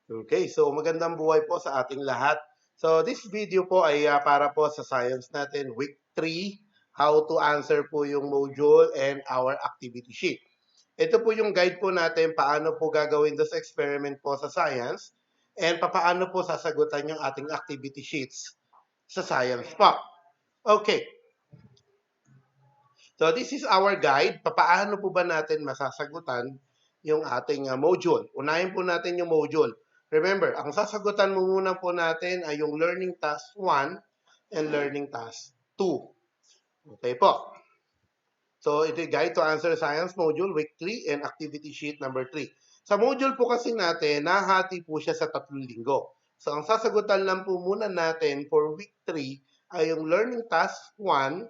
Okay, so magandang buhay po sa ating lahat. So this video po ay para po sa science natin, week 3, how to answer po yung module and our activity sheet. Ito po yung guide po natin paano po gagawin this experiment po sa science and paano po sasagutan yung ating activity sheets sa science po. Okay, so this is our guide. Paano po ba natin masasagutan yung ating module? Unahin po natin yung module. Remember, ang sasagutan mo muna po natin ay yung learning task 1 and learning task 2. Okay po. So ito yung guide to answer science module week 3 and activity sheet number 3. Sa module po kasi natin, nahati po siya sa 3 linggo. So ang sasagutan lang po muna natin for week 3 ay yung learning task 1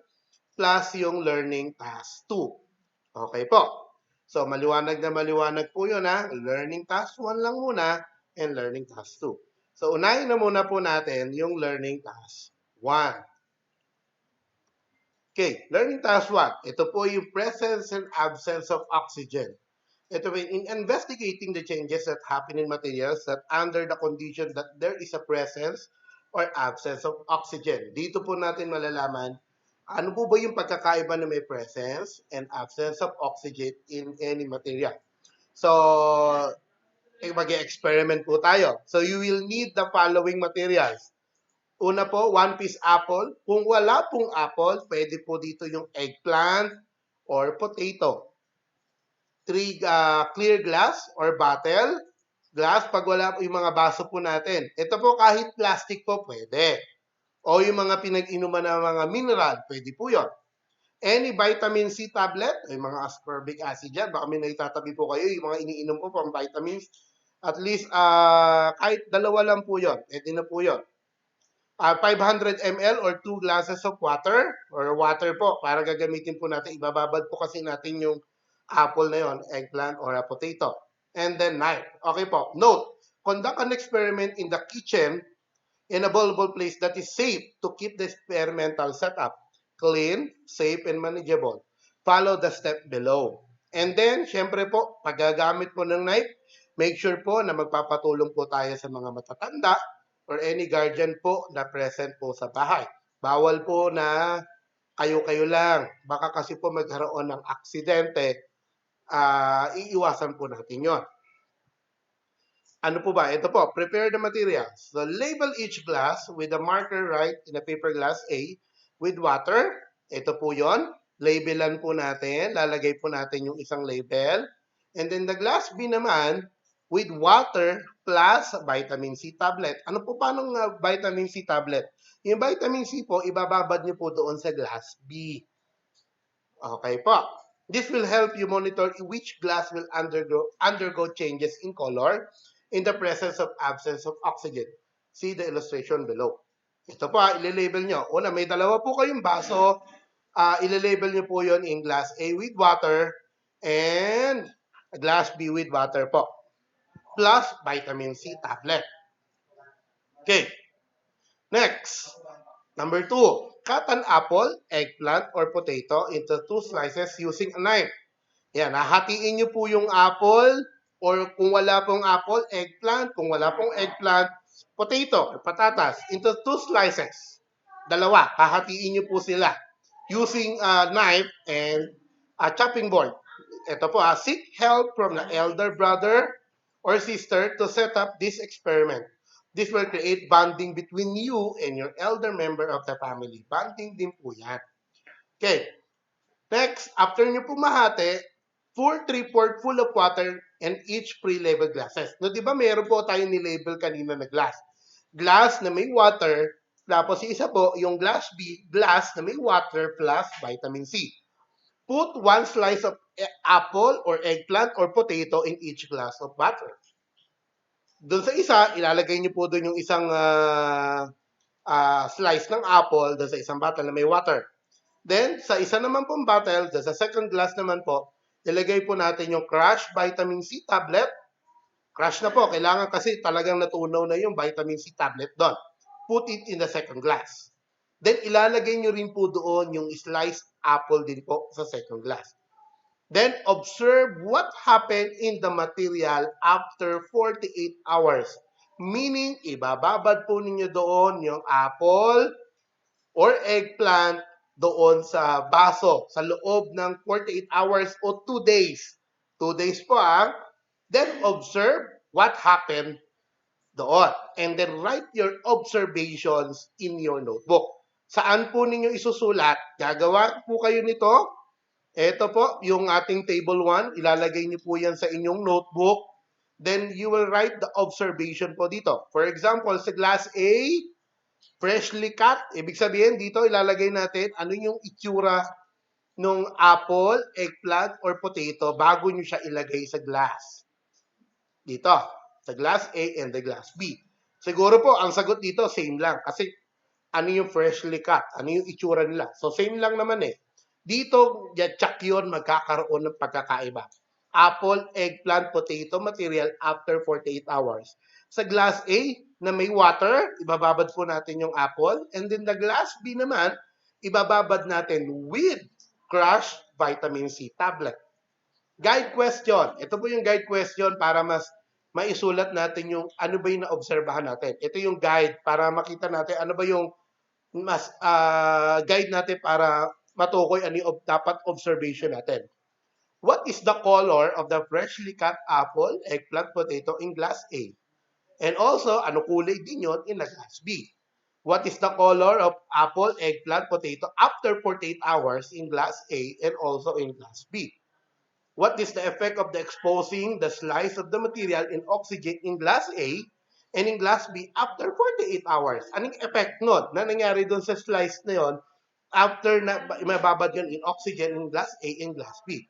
plus yung learning task 2. Okay po. So, maliwanag na maliwanag po yun ha. Learning task 1 lang muna and learning task 2. So, unahin na muna po natin yung learning task 1. Okay, learning task 1. Ito po yung presence and absence of oxygen. Ito po in investigating the changes that happen in materials that under the condition that there is a presence or absence of oxygen. Dito po natin malalaman ano po ba yung pagkakaiba na may presence and absence of oxygen in any material. So, mag-experiment po tayo. So, you will need the following materials. Una po, one piece apple. Kung wala pong apple, pwede po dito yung eggplant or potato. 3 clear glass or bottle. Glass, pag wala po yung mga baso po natin. Ito po kahit plastic po, pwede. O yung mga pinag-inuman ng mga mineral, pwede po yun. Any vitamin C tablet, ay mga ascorbic acid yan, baka may naitatabi po kayo, yung mga iniinom po pang vitamins, at least kahit dalawa lang po yun, pwede na po yun. 500 ml or 2 glasses of water, or water po, para gagamitin po natin, ibababad po kasi natin yung apple na yon, eggplant or a potato. And then knife. Okay po, note, conduct an experiment in the kitchen in a ballable place that is safe to keep the experimental setup clean, safe, and manageable. Follow the step below. And then, syempre po, paggagamit po ng knife, make sure po na magpapatulong po tayo sa mga matatanda or any guardian po na present po sa bahay. Bawal po na kayo-kayo lang. Baka kasi po magkaroon ng aksidente, iiwasan po natin yon. Ano po ba? Ito po, prepare the materials. So, label each glass with a marker right in a paper glass A with water. Ito po yon. Labelan po natin. Lalagay po natin yung isang label. And then the glass B naman with water plus vitamin C tablet. Ano po paano vitamin C tablet? Yung vitamin C po, ibababad niyo po doon sa glass B. Okay po. This will help you monitor which glass will undergo changes in color in the presence of absence of oxygen. See the illustration below. Ito po, ililabel nyo. Una, may dalawa po kayong baso. Ililabel nyo po yon in glass A with water and glass B with water po. Plus vitamin C tablet. Okay. Next. Number 2. Cut an apple, eggplant, or potato into 2 slices using a knife. Yan, hahatiin nyo po yung apple or kung wala pong apple, eggplant. Kung wala pong eggplant, potato, patatas, into 2 slices. Dalawa, hahatiin nyo po sila using a knife and a chopping board. Ito po, seek help from the elder brother or sister to set up this experiment. This will create bonding between you and your elder member of the family. Bonding din po yan. Okay. Next, after nyo po mahati, pour 3/4 full of water and each pre-labeled glasses. No, di ba meron po tayong ni-label kanina na glass? Glass na may water, tapos isa po, yung glass B, glass na may water plus vitamin C. Put 1 slice of apple or eggplant or potato in each glass of water. Doon sa isa, ilalagay niyo po doon yung isang slice ng apple doon sa isang bottle na may water. Then, sa isa naman pong bottle, doon sa second glass naman po, ilagay po natin yung crushed vitamin C tablet. Crush na po. Kailangan kasi talagang natunaw na yung vitamin C tablet doon. Put it in the second glass. Then, ilalagay nyo rin po doon yung sliced apple din po sa second glass. Then observe what happened in the material after 48 hours. Meaning, ibababad po ninyo doon yung apple or eggplant doon sa baso sa loob ng 48 hours o 2 days. 2 days po Then observe what happened doon. And then write your observations in your notebook. Saan po ninyo isusulat? Gagawa po kayo nito. Ito po, yung ating table 1. Ilalagay niyo po yan sa inyong notebook. Then you will write the observation po dito. For example, sa glass A, freshly cut. Ibig sabihin, dito ilalagay natin ano yung itsura ng apple, eggplant, or potato bago nyo siya ilagay sa glass. Dito, sa glass A and the glass B. Siguro po, ang sagot dito, same lang. Kasi ano yung freshly cut? Ano yung itsura nila? So, same lang naman eh. Dito, check yun, magkakaroon ng pagkakaiba. Apple, eggplant, potato material after 48 hours. Sa glass A, na may water, ibababad po natin yung apple. And then the glass B naman, ibababad natin with crushed vitamin C tablet. Guide question. Ito po yung guide question para mas maisulat natin yung ano ba yung naobserbahan natin. Ito yung guide para makita natin ano ba yung mas guide natin para matukoy ano yung dapat observation natin. What is the color of the freshly cut apple, eggplant, potato in glass A? And also, ano kulay din yun in the glass B? What is the color of apple, eggplant, potato after 48 hours in glass A and also in glass B? What is the effect of the exposing the slice of the material in oxygen in glass A and in glass B after 48 hours? Anong effect nun na nangyari doon sa slice na yon after na mababad yun in oxygen in glass A and glass B?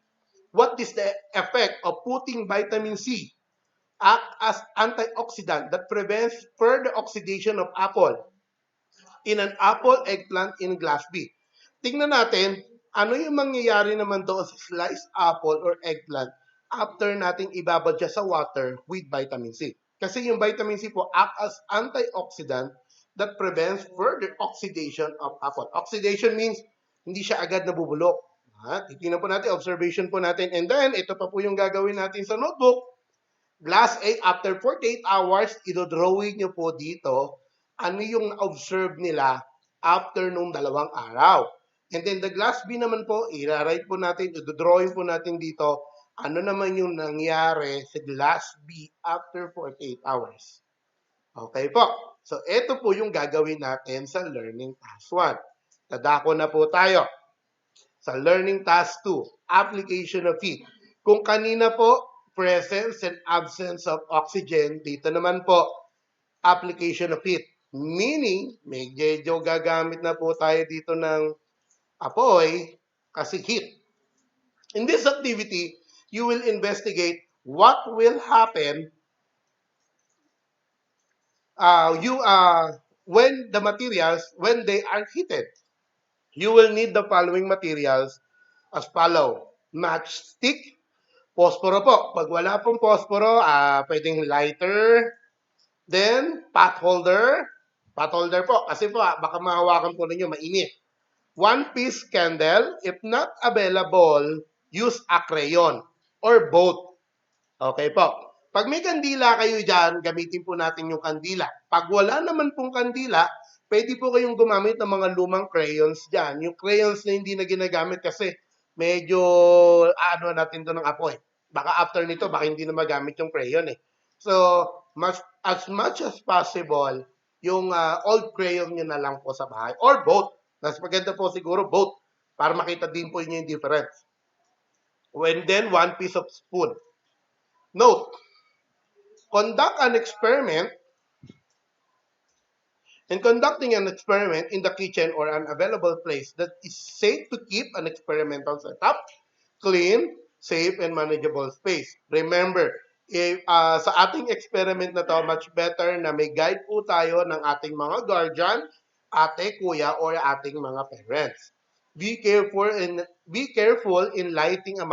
What is the effect of putting vitamin C act as antioxidant that prevents further oxidation of apple in an apple, eggplant in glass B? Tingnan natin ano yung mangyayari naman doon sa sliced apple or eggplant after nating ibabad siya sa water with vitamin C. Kasi yung vitamin C po act as antioxidant that prevents further oxidation of apple. Oxidation means hindi siya agad nabubulok. Titingnan po natin, observation po natin. And then, ito pa po yung gagawin natin sa notebook. Glass A, after 48 hours, idodrawing nyo po dito ano yung na-observe nila after nung 2 araw. And then the glass B naman po, i-write po natin, i-drawing po natin dito, ano naman yung nangyari sa glass B after 48 hours. Okay po. So, ito po yung gagawin natin sa Learning Task 1. Tadako na po tayo. Sa Learning Task 2, Application of Heat. Kung kanina po, presence and absence of oxygen, dito naman po, application of heat. Meaning, medyo gagamit na po tayo dito ng apoy kasi heat. In this activity, you will investigate what will happen when the materials, when they are heated. You will need the following materials as follow. Matchstick, posporo po. Pag wala pong posporo, pwedeng lighter. Then, pot holder. Pot holder po. Kasi po, baka mahawakan po ninyo, mainit. 1-piece candle. If not available, use a crayon or both. Okay po. Pag may kandila kayo dyan, gamitin po natin yung kandila. Pag wala naman pong kandila, pwede po kayong gumamit ng mga lumang crayons dyan. Yung crayons na hindi na ginagamit kasi medyo ano natin doon ng apoy. Baka after nito, baka hindi na magamit yung crayon eh. So, as much as possible, yung old crayon nyo na lang po sa bahay. Or both. Mas maganda po siguro both para makita din po niyo yung difference. And then, 1 piece of spoon. Note, conduct an experiment. In conducting an experiment in the kitchen or an available place that is safe to keep an experimental setup, clean, safe, and manageable space. Remember, sa ating experiment na to, much better na may guide po tayo ng ating mga guardian, ate, kuya, or ating mga parents. Be careful in lighting a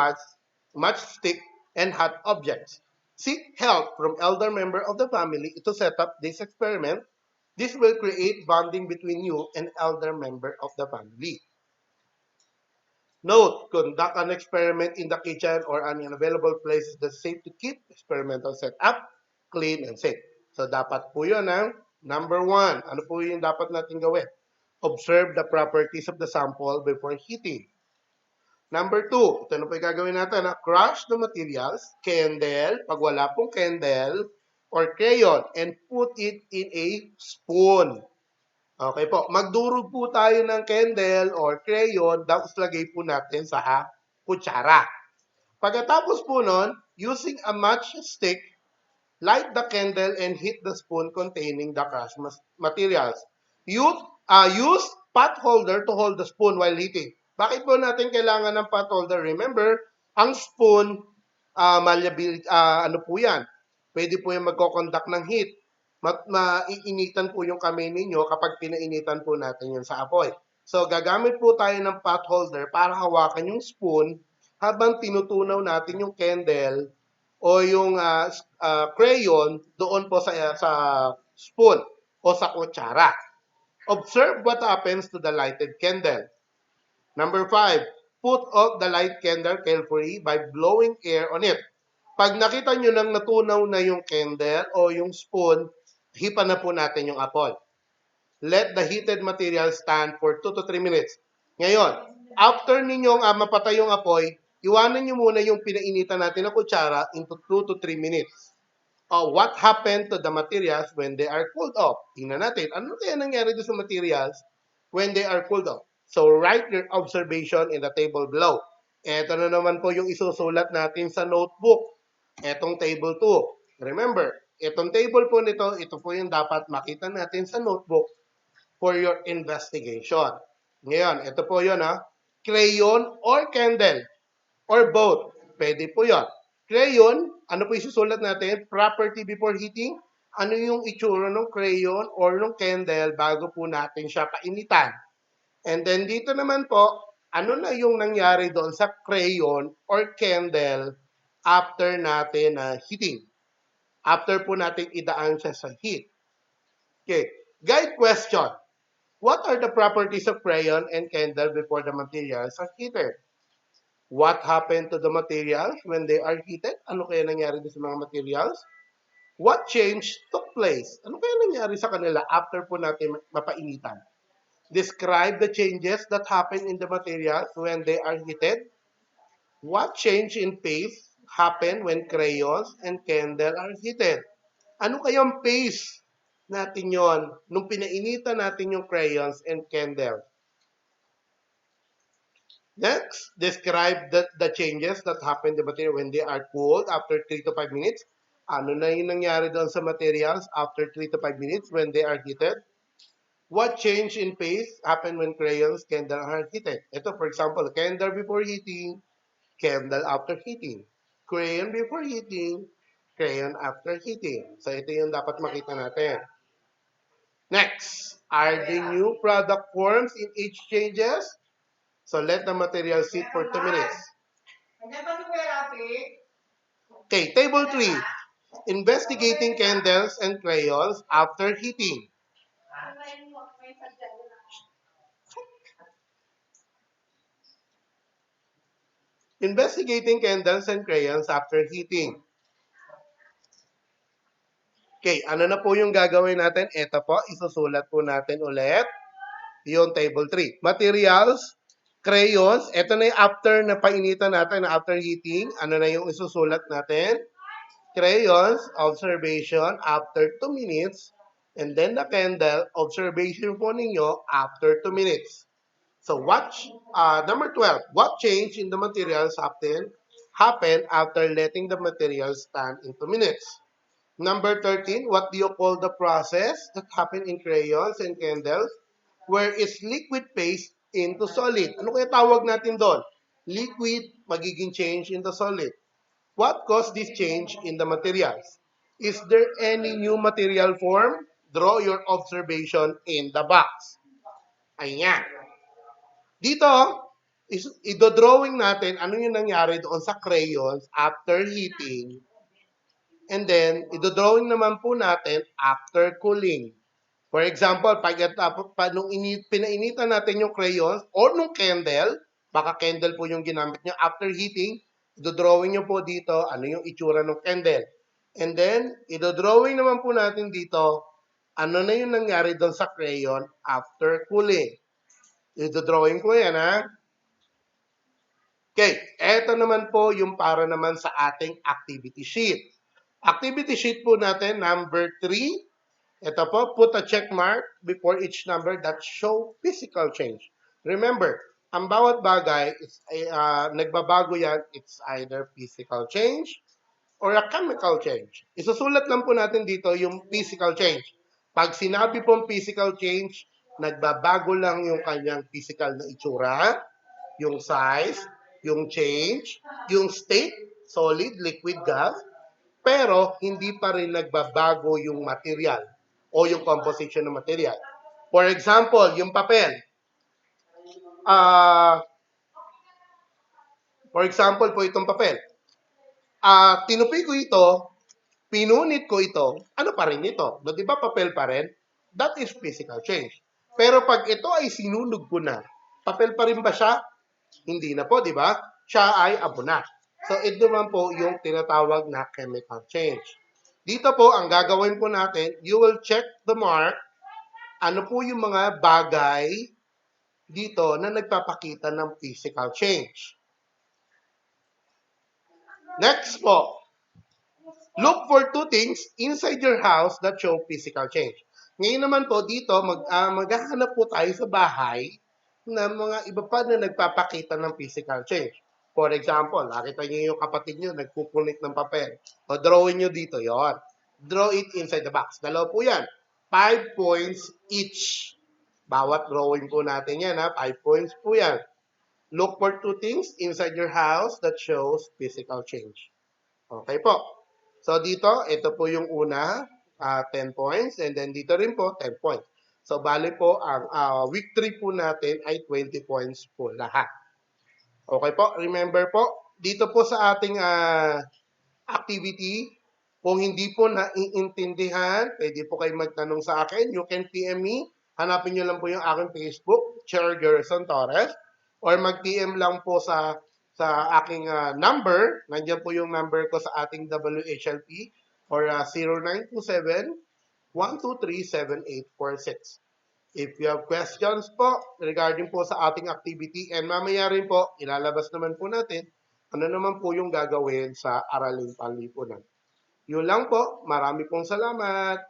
matchstick and hot objects. Seek help from elder member of the family to set up this experiment. This will create bonding between you and elder member of the family. Note, conduct an experiment in the kitchen or an unavailable places that's safe to keep experimental setup clean and safe. So, dapat po yun ang number one. Ano po yung dapat natin gawin? Observe the properties of the sample before heating. Number two, ito na po yung gagawin natin. Crush the materials, candle, pag wala pong candle, or crayon, and put it in a spoon. Okay po, magdurog po tayo ng candle or crayon, tapos lagay po natin sa kutsara. Pagkatapos po nun, using a matchstick, light the candle and heat the spoon containing the crushed materials. Use pot holder to hold the spoon while heating. Bakit po natin kailangan ng pot holder? Remember, ang spoon, ano po yan? Pwede po yung magkoconduct ng heat. Maiinitan po yung kamay ninyo kapag pinainitan po natin yun sa apoy. So, gagamit po tayo ng pot holder para hawakan yung spoon habang tinutunaw natin yung candle o yung crayon doon po sa spoon o sa kutsara. Observe what happens to the lighted candle. Number 5, put out the light candle carefully by blowing air on it. Pag nakita nyo nang natunaw na yung candle o yung spoon, hipan na po natin yung apoy. Let the heated material stand for 2 to 3 minutes. Ngayon, after ninyong mapatay yung apoy, iwanan nyo muna yung pinainitan natin na kutsara into 2 to 3 minutes. What happened to the materials when they are cooled off? Tingnan natin, ano kaya nangyari doon sa materials when they are cooled off? So, write your observation in the table below. Ito na naman po yung isusulat natin sa notebook. Etong table 2. Remember, itong table po nito, ito po yung dapat makita natin sa notebook for your investigation. Ngayon, ito po yun crayon or candle or both. Pwede po yun. Crayon, ano po isusulat natin? Property before heating. Ano yung itsura ng crayon or ng candle bago po natin siya painitan. And then dito naman po, ano na yung nangyari doon sa crayon or candle after natin heating. After po natin idaan siya sa heat. Okay. Guide question. What are the properties of crayon and candle before the materials are heated? What happened to the materials when they are heated? Ano kaya nangyari sa mga materials? What change took place? Ano kaya nangyari sa kanila after po natin mapainitan? Describe the changes that happen in the materials when they are heated. What change in pace happen when crayons and candle are heated? Ano kayang pace natin yon nung pinainitan natin yung crayons and candle? Next, describe the changes that happen in the material when they are cooled after 3 to 5 minutes. Ano na yung nangyari doon sa materials after 3 to 5 minutes when they are heated? What change in pace happen when crayons, candle are heated? Ito, for example, candle before heating, candle after heating. Crayon before heating, crayon after heating. So, ito yung dapat makita natin. Next, are the new product forms in each changes? So, let the material sit for 2 minutes. Okay, table 3. Investigating candles and crayons after heating. Investigating candles and crayons after heating. Okay, ano na po yung gagawin natin? Ito po, isusulat po natin ulit yung table 3. Materials, crayons, ito na yung after na painitan natin, after heating. Ano na yung isusulat natin? Crayons, observation after 2 minutes. And then the candle, observation po ninyo after 2 minutes. So number 12, what change in the materials happen after letting the materials stand in 2 minutes? Number 13, what do you call the process that happen in crayons and candles where it's liquid paste into solid? Ano kaya tawag natin doon? Liquid magiging change into solid. What caused this change in the materials? Is there any new material form? Draw your observation in the box. Ayan. Dito, i-drawing natin ano yung nangyari doon sa crayons after heating. And then, i-drawing naman po natin after cooling. For example, nung pinainitan natin yung crayons or nung candle, Baka candle po yung ginamit nyo. After heating, idodrawing nyo po dito ano yung itsura ng candle. And then, idodrawing naman po natin dito ano na yung nangyari doon sa crayon after cooling. Idodrawing ko yan, ha? Okay, eto naman po yung para naman sa ating activity sheet. Activity sheet po natin, number 3. Ito po, put a check mark before each number that show physical change. Remember, ang bawat bagay, nagbabago yan, it's either physical change or a chemical change. Isusulat lang po natin dito yung physical change. Pag sinabi pong physical change, nagbabago lang yung kanyang physical na itsura, yung size, yung change, yung state, solid, liquid, gas, pero hindi pa rin nagbabago yung material o yung composition ng material. For example, yung papel. For example po itong papel. Tinupi ko ito, pinunit ko ito, ano pa rin ito? No, di ba papel pa rin? That is physical change. Pero pag ito ay sinunog ko na, papel pa rin ba siya? Hindi na po, di ba? Siya ay abo na. So, ito naman po yung tinatawag na chemical change. Dito po, ang gagawin po natin, you will check the mark. Ano po yung mga bagay dito na nagpapakita ng physical change. Next po, look for 2 things inside your house that show physical change. Ngayon naman po dito, maghahanap po tayo sa bahay na mga iba pa na nagpapakita ng physical change. For example, nakita niyo yung kapatid niyo nagpupunit ng papel. O drawing niyo dito, yon. Draw it inside the box. Dalawa po yan. 5 points each. Bawat drawing po natin yan, ha? 5 points po yan. Look for 2 things inside your house that shows physical change. Okay po. So dito, ito po yung una, 10 points. And then dito rin po, 10 points. So bali po, ang week 3 po natin ay 20 points po lahat. Okay po, remember po, dito po sa ating activity, kung hindi po naiintindihan, pwede po kayo magtanong sa akin. You can PM me. Hanapin nyo lang po yung aking Facebook, Chair Gerson Torres. Or mag-PM lang po sa aking number. Nandiyan po yung number ko sa ating WHLP or 0927-123-7846. If you have questions po regarding po sa ating activity and mamaya rin po, ilalabas naman po natin ano naman po yung gagawin sa Araling Panlipunan. Yun lang po. Marami pong salamat.